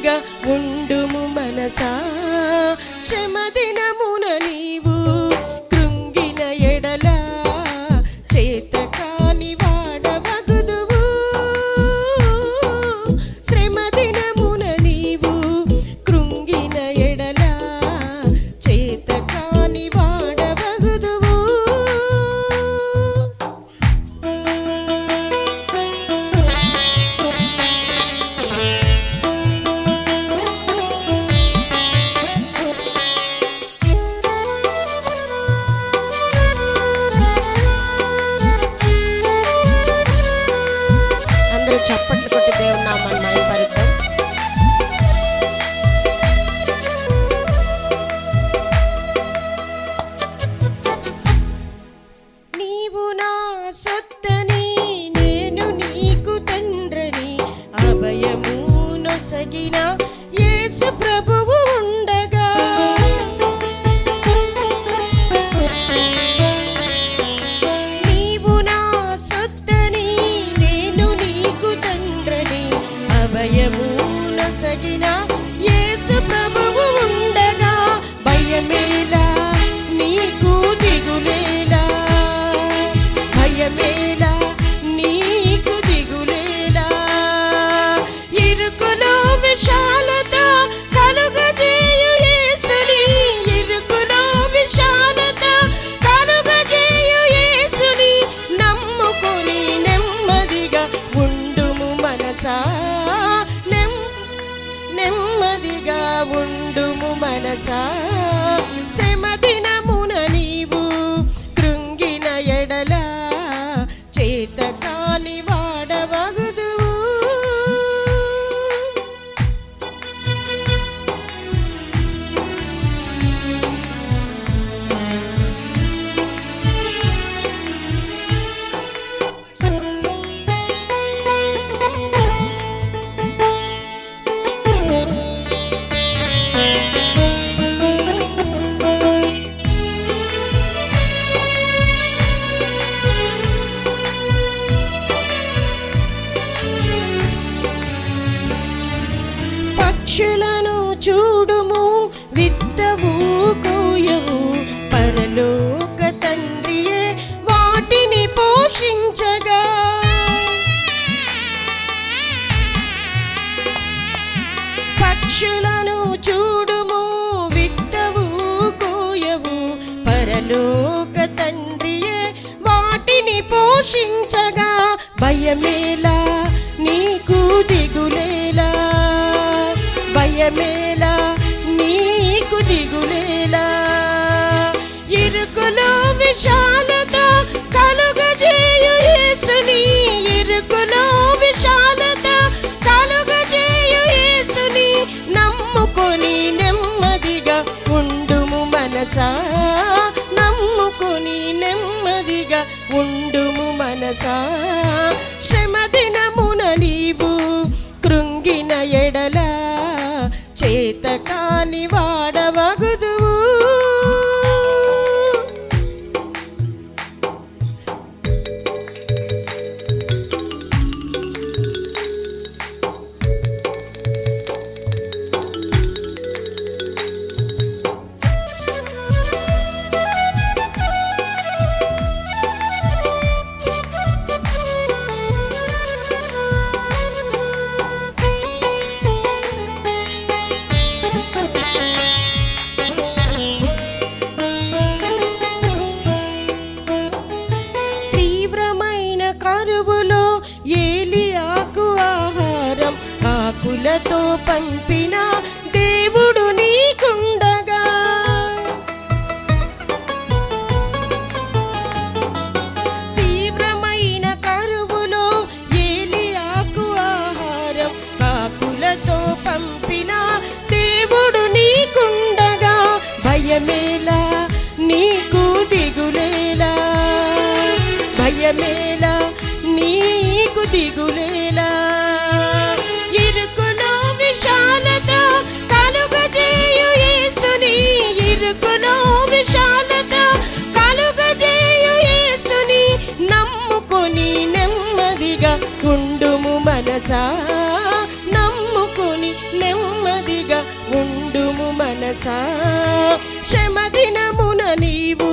నెమ్మదిగా ఉండుము మనసా. శ్రమ దినమున నీవు కృంగిన ఎడల చేతకాని వాడవగుదువు. శ్రమ దినమున నీవు కృంగిన ఎడల చేతకాని వాడవగుదువు. చప్పట్లు కొట్టి దేవుని నామాన్ని మహిమపరుద్దాం. నీవు నా సొత్తని నేను నీకు తండ్రిని అభయము నొసగిన యేసు ప్రభువు ఉండగా. నీవు నా సొత్తని నేను నీకు తండ్రిని అభయము నొసగిన యేసు ప్రభువు ఉండగా. భయమేలా నీకు దిగులేలా, భయమేలా నీకు దిగులేలా. ఇరుకులో విశాలత కలుగజేయు యేసుని, ఇరుకులో విశాలత కలుగజేయు యేసుని నమ్ముకొని నెమ్మదిగా ఉండుము మనసా. నెమ్మదిగా ఉండుము మనసా. శ్రమ దినమున నీవు కృంగిన ఎడల చేతకాని వాడవగుదువు. పక్షులను చూడుము, విత్తవు కోయవు, పరలోక తండ్రియే వాటిని పోషించగా. పక్షులను చూడుము, విత్తవు కోయవు, పరలోక తండ్రియే వాటిని పోషించగా. భయమేలా నీకు దిగులేలా, భయమేలా నీకు దిగులేలా. ఇరుకులో విశాలత కలుగజేయు యేసుని, ఇరుకులో విశాలత కలుగజేయు యేసుని నమ్ముకొని నెమ్మదిగా ఉండుము మనసా. నమ్ముకొని నెమ్మదిగా ఉండుము మనసా. శ్రమ దినమున నీవు కృంగిన ఎడల చేతకాని వాడవగుదువు. కరువులో ఏలియాకు ఆహారం ఆకులతో పంపిన దేవుడు నీకుండగా. తీవ్రమైన కరువులో ఏలియాకు ఆహారం ఆకులతో పంపిన దేవుడు నీకుండగా. భయమేలా నీకు దిగులేలా, భయమేలా నీకు దిగులేలా. ఇరుకులో విశాలత ఉండుము మనసా శ్రమ దినమున నీవు